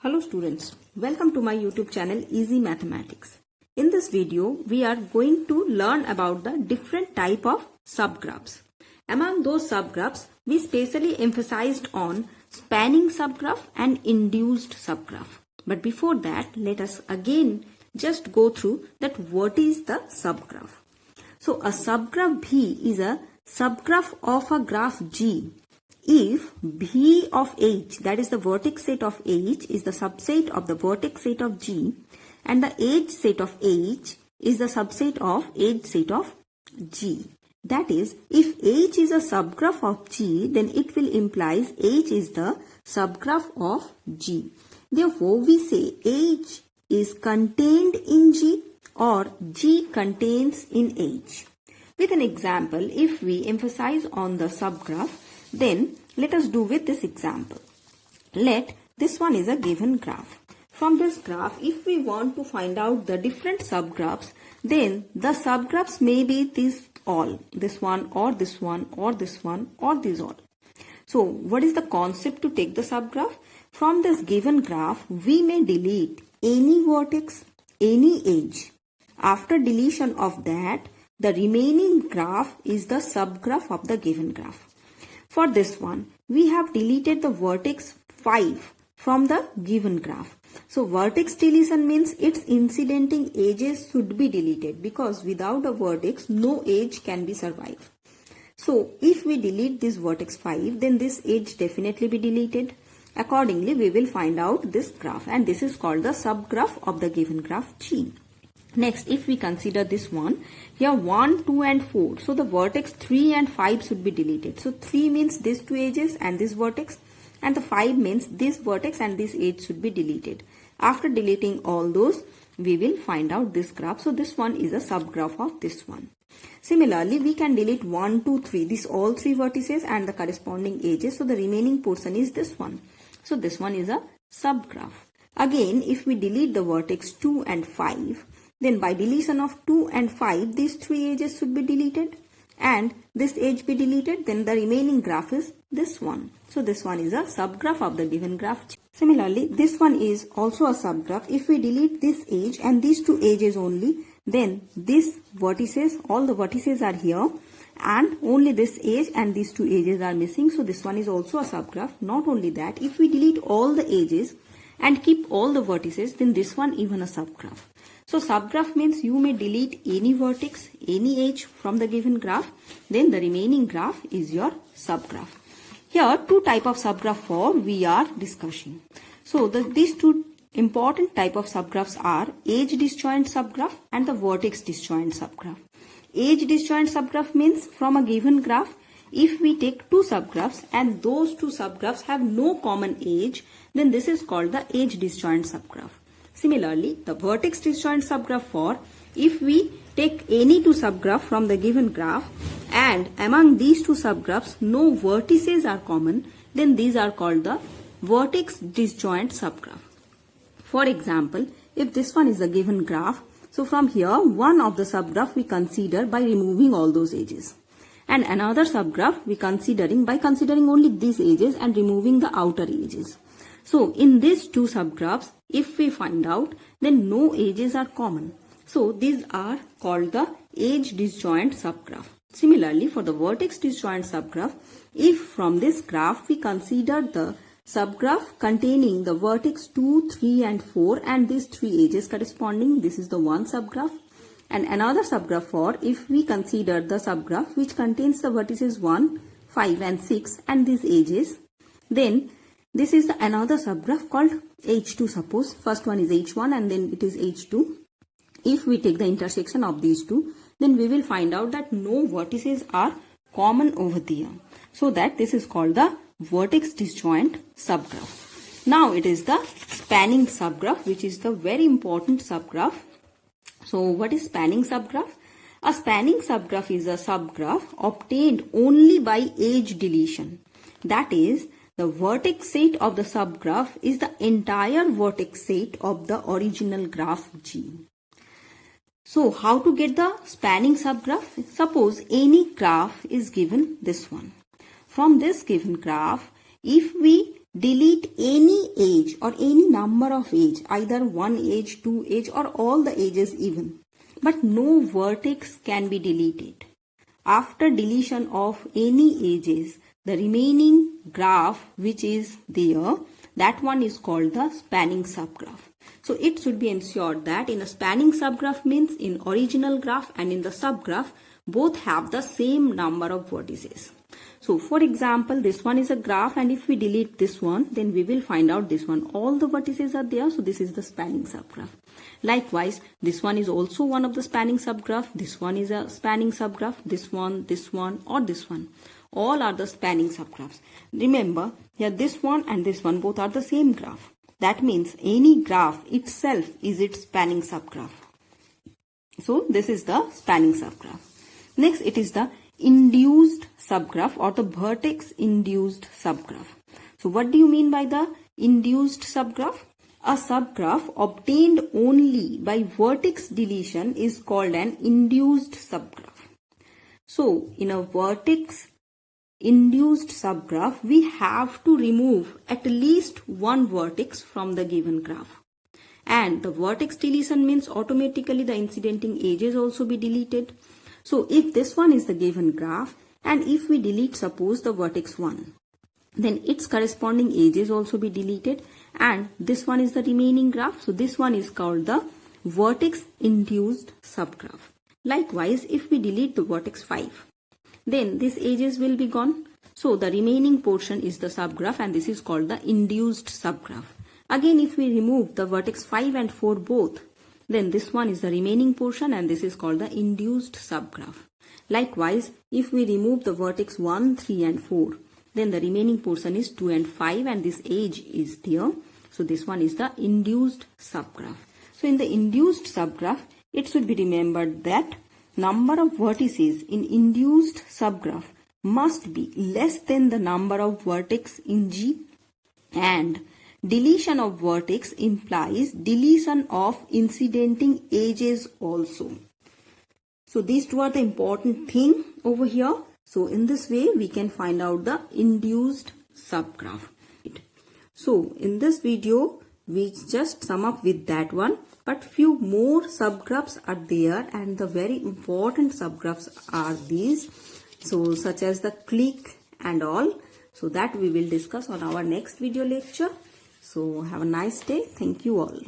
Hello students, welcome to my YouTube channel Easy Mathematics. In this video, we are going to learn about the different type of subgraphs. Among those subgraphs, we specially emphasized on spanning subgraph and induced subgraph. But before that, let us again just go through that what is the subgraph. So a subgraph V is a subgraph of a graph G if V of H, that is the vertex set of H, is the subset of the vertex set of G, and the edge set of H is the subset of edge set of G. That is, if H is a subgraph of G, then it will imply H is the subgraph of G. Therefore, we say H is contained in G or G contains in H. With an example, if we emphasize on the subgraph, then let us do with this example. Let this one is a given graph. From this graph, if we want to find out the different subgraphs, then the subgraphs may be these all. This one or this one or this one or these all. So what is the concept to take the subgraph? From this given graph, we may delete any vertex, any edge. After deletion of that, the remaining graph is the subgraph of the given graph. For this one, we have deleted the vertex 5 from the given graph. So vertex deletion means its incidenting edges should be deleted because without a vertex, no edge can be survived. So if we delete this vertex 5, then this edge definitely be deleted. Accordingly, we will find out this graph, and this is called the subgraph of the given graph G. Next, if we consider this one, here 1, 2 and 4. So the vertex 3 and 5 should be deleted. So 3 means these two edges and this vertex, and the 5 means this vertex and this edge should be deleted. After deleting all those, we will find out this graph. So this one is a subgraph of this one. Similarly, we can delete 1, 2, 3. These all three vertices and the corresponding edges. So the remaining portion is this one. So this one is a subgraph. Again, if we delete the vertex 2 and 5, then by deletion of 2 and 5, these three edges should be deleted and this edge be deleted, then the remaining graph is this one. So this one is a subgraph of the given graph. Similarly, this one is also a subgraph. If we delete this edge and these two edges only, then these vertices, all the vertices are here and only this edge and these two edges are missing. So this one is also a subgraph. Not only that, if we delete all the edges and keep all the vertices, then this one even a subgraph. So subgraph means you may delete any vertex, any edge from the given graph, then the remaining graph is your subgraph. Here two type of subgraph for we are discussing. So these two important type of subgraphs are edge disjoint subgraph and the vertex disjoint subgraph. Edge disjoint subgraph means from a given graph, if we take two subgraphs and those two subgraphs have no common edge, then this is called the edge disjoint subgraph. Similarly, the vertex disjoint subgraph for if we take any two subgraph from the given graph and among these two subgraphs no vertices are common, then these are called the vertex disjoint subgraph. For example, if this one is a given graph, so from here one of the subgraph we consider by removing all those edges. And another subgraph we considering by considering only these edges and removing the outer edges. So in these two subgraphs, if we find out, then no edges are common. So these are called the edge disjoint subgraph. Similarly, for the vertex disjoint subgraph, if from this graph we consider the subgraph containing the vertex 2, 3 and 4 and these three edges corresponding, this is the one subgraph. And another subgraph for if we consider the subgraph which contains the vertices 1, 5 and 6 and these edges, then this is another subgraph called H2 suppose. First one is H1 and then it is H2. If we take the intersection of these two, then we will find out that no vertices are common over there. So that this is called the vertex disjoint subgraph. Now it is the spanning subgraph, which is the very important subgraph. So what is spanning subgraph? A spanning subgraph is a subgraph obtained only by edge deletion. That is, the vertex set of the subgraph is the entire vertex set of the original graph G. So how to get the spanning subgraph? Suppose any graph is given this one. From this given graph, if we delete any age or any number of age, either 1 age, 2 age or all the ages even. But no vertex can be deleted. After deletion of any ages, the remaining graph which is there, that one is called the spanning subgraph. So it should be ensured that in a spanning subgraph means in original graph and in the subgraph both have the same number of vertices. So for example, this one is a graph and if we delete this one, then we will find out this one. All the vertices are there, so this is the spanning subgraph. Likewise, this one is also one of the spanning subgraph. This one is a spanning subgraph. This one, or this one. All are the spanning subgraphs. Remember, here this one and this one both are the same graph. That means any graph itself is its spanning subgraph. So this is the spanning subgraph. Next, it is the induced subgraph or the vertex induced subgraph. So what do you mean by the induced subgraph? A subgraph obtained only by vertex deletion is called an induced subgraph. So in a vertex induced subgraph, we have to remove at least one vertex from the given graph. And the vertex deletion means automatically the incidenting edges also be deleted. So if this one is the given graph and if we delete suppose the vertex 1, then its corresponding edges also be deleted and this one is the remaining graph. So this one is called the vertex induced subgraph. Likewise, if we delete the vertex 5, then these edges will be gone. So the remaining portion is the subgraph and this is called the induced subgraph. Again, if we remove the vertex 5 and 4 both, then this one is the remaining portion and this is called the induced subgraph. Likewise, if we remove the vertex 1, 3 and 4, then the remaining portion is 2 and 5 and this edge is there. So this one is the induced subgraph. So in the induced subgraph, it should be remembered that number of vertices in induced subgraph must be less than the number of vertex in G, and deletion of vertex implies deletion of incidenting edges also. So these two are the important thing over here. So in this way we can find out the induced subgraph. So in this video we just sum up with that one, but few more subgraphs are there and the very important subgraphs are these. So such as the clique and all. So that we will discuss on our next video lecture. So have a nice day. Thank you all.